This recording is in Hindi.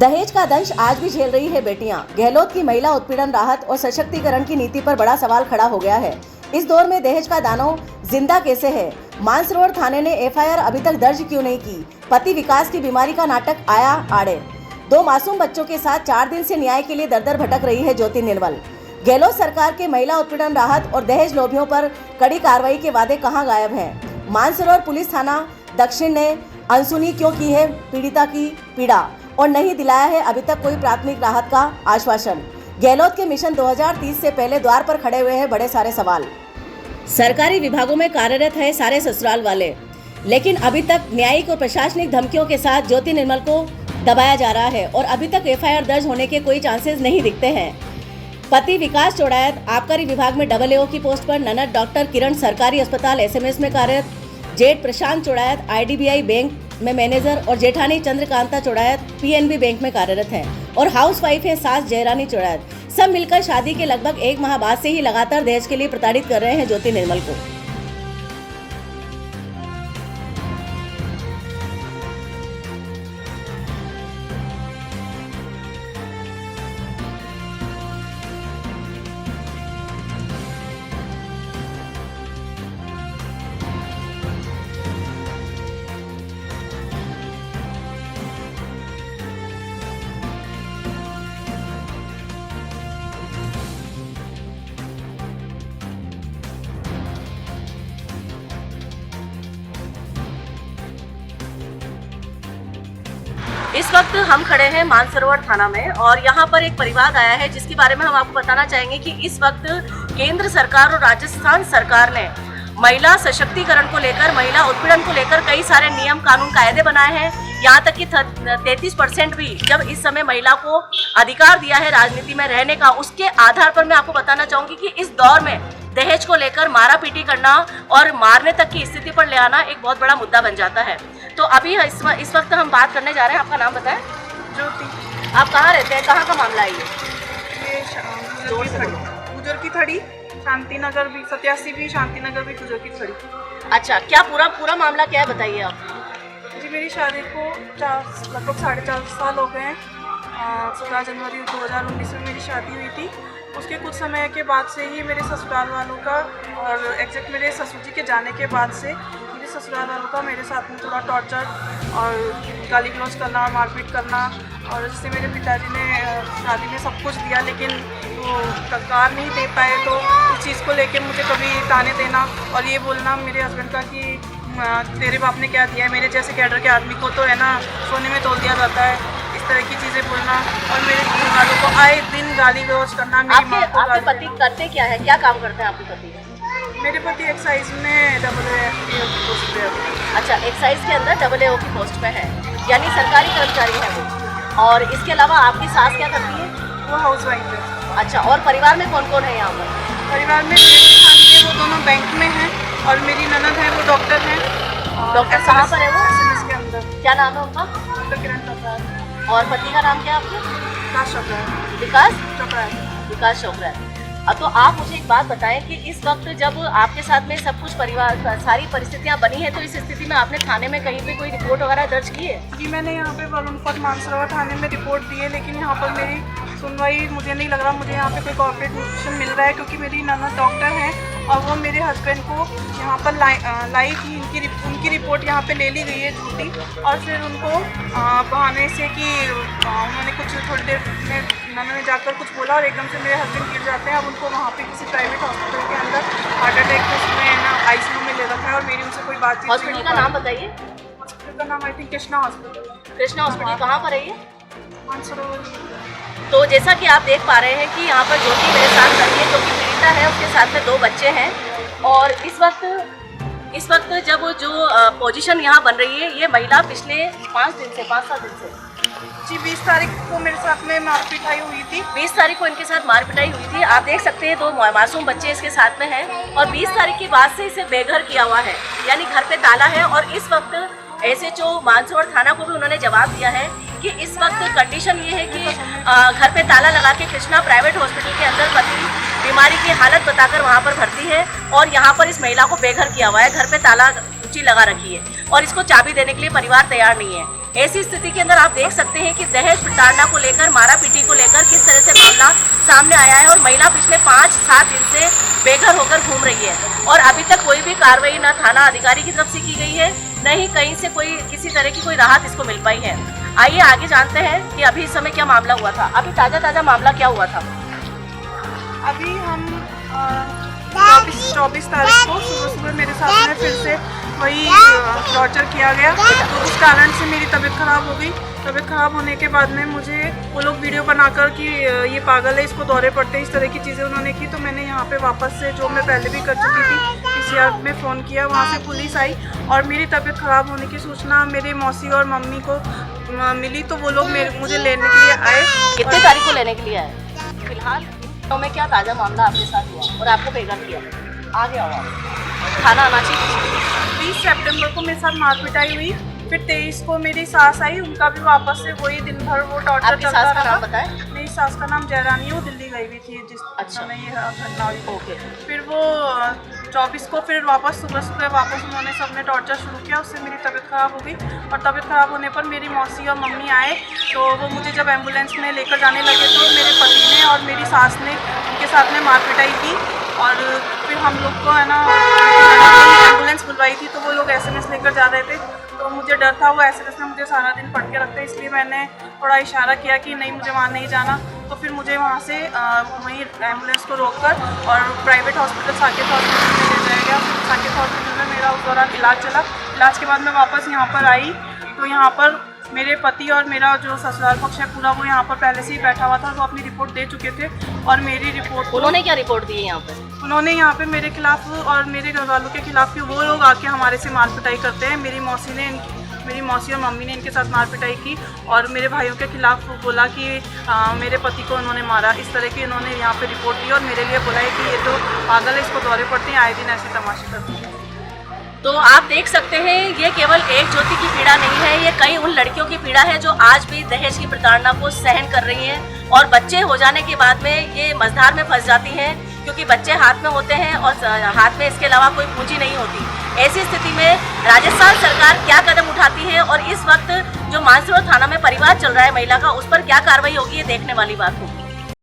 दहेज का दंश आज भी झेल रही है बेटियां। गहलोत की महिला उत्पीड़न राहत और सशक्तिकरण की नीति पर बड़ा सवाल खड़ा हो गया है। इस दौर में दहेज का दानव जिंदा कैसे है? मानसरोवर थाने ने एफआईआर अभी तक दर्ज क्यों नहीं की? पति विकास की बीमारी का नाटक आया आड़े। 2 मासूम बच्चों के साथ 4 दिन से न्याय के लिए दर-दर भटक रही है ज्योति निर्मल। गहलोत सरकार के महिला उत्पीड़न राहत और दहेज लोभियों पर कड़ी कार्रवाई के वादे कहां गायब हैं? मानसरोवर पुलिस थाना दक्षिण ने अनसुनी क्यों की है पीड़िता की पीड़ा और नहीं दिलाया है अभी तक कोई प्राथमिक राहत का आश्वासन? गहलोत के मिशन 2030 से पहले द्वार पर खड़े हुए हैं बड़े सारे सवाल। सरकारी विभागों में कार्यरत है सारे ससुराल वाले, लेकिन अभी तक न्यायिक और प्रशासनिक धमकियों के साथ ज्योति निर्मल को दबाया जा रहा है और अभी तक एफआईआर दर्ज होने के कोई चांसेस नहीं दिखते हैं। पति विकास चौड़ायत आबकारी विभाग में AAO की पोस्ट पर, ननद डॉक्टर किरण सरकारी अस्पताल SMS में कार्यरत, जेठ प्रशांत चौड़ायत IDBI बैंक में मैनेजर और जेठानी चंद्रकांता चौड़ायत PNB बैंक में कार्यरत हैं और हाउसवाइफ है सास जयरानी चौड़ायत। सब मिलकर शादी के लगभग 1 माह बाद से ही लगातार दहेज के लिए प्रताड़ित कर रहे हैं ज्योति निर्मल को। इस वक्त हम खड़े हैं मानसरोवर थाना में और यहाँ पर एक परिवार आया है जिसके बारे में हम आपको बताना चाहेंगे कि इस वक्त केंद्र सरकार और राजस्थान सरकार ने महिला सशक्तिकरण को लेकर, महिला उत्पीड़न को लेकर कई सारे नियम कानून कायदे बनाए हैं। यहाँ तक कि 33% भी जब इस समय महिला को अधिकार दिया है राजनीति में रहने का, उसके आधार पर मैं आपको बताना चाहूंगी कि इस दौर में दहेज को लेकर मारा पीटी करना और मारने तक की स्थिति पर ले आना एक बहुत बड़ा मुद्दा बन जाता है। तो अभी इस वक्त हम बात करने जा रहे हैं। आपका नाम बताएं। ज्योति। आप कहाँ रहते हैं? कहाँ का मामला है ये? गुजर की थड़ी, शांति नगर भी 87 भी, शांति नगर भी, गुजर की थड़ी। अच्छा, क्या पूरा मामला क्या है बताइए आप। जी, मेरी शादी को लगभग 4.5 साल हो गए हैं। 17 जनवरी 2019 में मेरी शादी हुई थी। उसके कुछ समय के बाद से ही मेरे ससुराल वालों का और एग्जैक्ट मेरे ससुर जी के जाने के बाद से मेरे ससुराल वालों का मेरे साथ में थोड़ा टॉर्चर और गाली गलौज करना, मारपीट करना, और जिससे मेरे पिताजी ने शादी में सब कुछ दिया लेकिन वो कार नहीं दे पाए, तो इस चीज़ को लेके मुझे कभी ताने देना और ये बोलना मेरे हस्बैंड का कि तेरे बाप ने क्या दिया है, मेरे जैसे कैडर के आदमी को तो है ना सोने में तोल दिया जाता है, इस तरह की चीज़ें बोलना और मेरे घर वालों को आए दिन गाली गलौज करना। आपके पति करते क्या है, क्या काम करते हैं आपके पति? मेरे पति एक्साइज में AAO पोस्ट पे है। अच्छा, एक्साइज के अंदर AAO की पोस्ट पे है, यानी सरकारी कर्मचारी है वो। और इसके अलावा आपकी सास क्या करती है? वो हाउसवाइफ है। अच्छा, और परिवार में कौन कौन है यहाँ पर? परिवार में मेरी जेठानी है, वो दोनों बैंक में हैं, और मेरी ननद है, वो डॉक्टर है। डॉक्टर कहाँ पर है वो? SMS के अंदर। क्या नाम है उनका? डॉक्टर किरण प्रसाद। और पति का नाम क्या है आपके? विकास चोपड़ा। विकास चोपड़ा। तो आप मुझे एक बात बताएं कि इस वक्त जब आपके साथ में सब कुछ परिवार सारी परिस्थितियां बनी है, तो इस स्थिति में आपने थाने में कहीं पे कोई रिपोर्ट वगैरह दर्ज की है? जी, मैंने यहाँ पे वरुणपत मानसरोवर थाने में रिपोर्ट दी है, लेकिन यहाँ पर मेरी सुनवाई मुझे नहीं लग रहा मुझे यहाँ पे कोई कॉर्पोरेशन मिल रहा है, क्योंकि मेरी ननद डॉक्टर हैं और वो मेरे हस्बैंड को यहाँ पर लाई थी, उनकी रिपोर्ट यहाँ पे ले ली गई है झूठी, और फिर उनको बहाने से कि उन्होंने कुछ थोड़ी देर में ननद ने जाकर कुछ बोला और एकदम से मेरे हस्बैंड गिर जाते हैं। अब उनको वहाँ पे किसी प्राइवेट हॉस्पिटल के अंदर हार्ट अटैक उसमें ना ICU में ले रखा है और मेरी उनसे कोई बातचीत नहीं। हॉस्पिटल का नाम बताइए। हॉस्पिटल का नाम I think Krishna hospital. Krishna hospital कहाँ पर है ये? मानसरोवर। तो जैसा कि आप देख पा रहे हैं कि यहाँ पर ज्योति मेरे साथ खड़ी है, जो कि पीड़िता है, उसके साथ में 2 बच्चे हैं। और इस वक्त जब जो पोजीशन यहाँ बन रही है, ये महिला पिछले 5-7 दिन से जी 20 तारीख को मेरे साथ में मारपिटाई हुई थी। 20 तारीख को इनके साथ मारपिटाई हुई थी। आप देख सकते हैं 2 मासूम बच्चे इसके साथ में हैं और 20 तारीख के बाद से इसे बेघर किया हुआ है, यानी घर पे ताला है। और इस वक्त SHO मानसरोवर थाना को भी उन्होंने जवाब दिया है कि इस वक्त कंडीशन ये है कि घर पे ताला लगा के कृष्णा प्राइवेट हॉस्पिटल के अंदर पति बीमारी की हालत बताकर वहाँ पर भर्ती है और यहाँ पर इस महिला को बेघर किया हुआ है, घर पे ताला कुंजी लगा रखी है और इसको चाबी देने के लिए परिवार तैयार नहीं है। ऐसी स्थिति के अंदर आप देख सकते हैं कि दहेज प्रताड़ना को लेकर, मारा पीटी को लेकर किस तरह से मामला सामने आया है और महिला पिछले 5-7 दिन से बेघर होकर घूम रही है और अभी तक कोई भी कार्रवाई न थाना अधिकारी की तरफ से की गई है, न ही कहीं से कोई किसी तरह की कोई राहत इसको मिल पाई है। आइए आगे जानते हैं कि अभी इस समय क्या मामला हुआ था। अभी ताजा मामला क्या हुआ था? अभी हम 24 तारीख को सुबह मेरे साथ में फिर से वही टॉर्चर किया गया, तो उस कारण से मेरी तबीयत ख़राब हो गई। तबीयत ख़राब होने के बाद में मुझे वो लोग वीडियो बनाकर कि ये पागल है, इसको दौरे पड़ते हैं, इस तरह की चीज़ें उन्होंने की। तो मैंने यहाँ पे वापस से, जो मैं पहले भी कर चुकी थी, PCR में फ़ोन किया, वहाँ से पुलिस आई और मेरी तबीयत ख़राब होने की सूचना मेरे मौसी और मम्मी को मिली, तो वो लोग मुझे लेने के लिए आए। कितने तारीख को लेने के लिए आए? फिलहाल तो में क्या ताज़ा मामला आपके साथ हुआ और आपको बेघर किया? आगे आओ, खाना आना चाहिए। 20 सितंबर को मेरे साथ मारपिटाई हुई, फिर 23 को मेरी सास आई, उनका भी वापस से वही दिन भर वो टॉर्चर चलता रहा। आपकी सास का नाम बताएं? मेरी सास का नाम जयरानी है, वो दिल्ली गई हुई थी जिस समय ये घटना हुई। ओके। फिर वो 24 को फिर वापस सुबह वापस उन्होंने सबने टॉर्चर शुरू किया, उससे मेरी तबीयत ख़राब हो गई और तबीयत ख़राब होने पर मेरी मौसी और मम्मी आए, तो वो मुझे जब एम्बुलेंस में लेकर जाने लगे तो मेरे पति ने और मेरी सास ने उनके साथ में मारपिटाई की और फिर हम लोग को है ना एम्बुलेंस बुलवाई थी, तो वो लोग SMS लेकर जा रहे थे, तो मुझे डर था, वो SMS में मुझे सारा दिन पढ़ के रखते, इसलिए मैंने थोड़ा इशारा किया कि नहीं, मुझे वहाँ नहीं जाना। तो फिर मुझे वहाँ से वहीं एम्बुलेंस को रोककर और प्राइवेट हॉस्पिटल, साकेत हॉस्पिटल में ले जाया गया। साकेत हॉस्पिटल में मेरा उस दौरान इलाज चला। इलाज के बाद मैं वापस यहाँ पर आई, तो यहाँ पर मेरे पति और मेरा जो ससुराल पक्ष है पूरा, वो यहाँ पर पहले से ही बैठा हुआ था, वो अपनी रिपोर्ट दे चुके थे और मेरी रिपोर्ट उन्होंने क्या रिपोर्ट दी है यहाँ पे? उन्होंने यहाँ पे मेरे खिलाफ और मेरे घर वालों के खिलाफ कि वो लोग आके हमारे से मारपिटाई करते हैं। मेरी मौसी और मम्मी ने इनके साथ मारपिटाई की और मेरे भाइयों के खिलाफ बोला कि मेरे पति को उन्होंने मारा, इस तरह की इन्होंने यहाँ पे रिपोर्ट दी और मेरे लिए बोला है कि ये तो पागल है, इसको दौरे पड़ते हैं, आए दिन ऐसे तमाशे करते हैं। तो आप देख सकते हैं, ये केवल एक ज्योति की पीड़ा नहीं है, ये कई उन लड़कियों की पीड़ा है जो आज भी दहेज की प्रताड़ना को सहन कर रही हैं और बच्चे हो जाने के बाद में ये मझधार में फंस जाती हैं, क्योंकि बच्चे हाथ में होते हैं और हाथ में इसके अलावा कोई पूंजी नहीं होती। ऐसी स्थिति में राजस्थान सरकार क्या कदम उठाती है और इस वक्त जो मानसरोवर थाना में परिवार चल रहा है महिला का, उस पर क्या कार्रवाई होगी, ये देखने वाली बात होगी।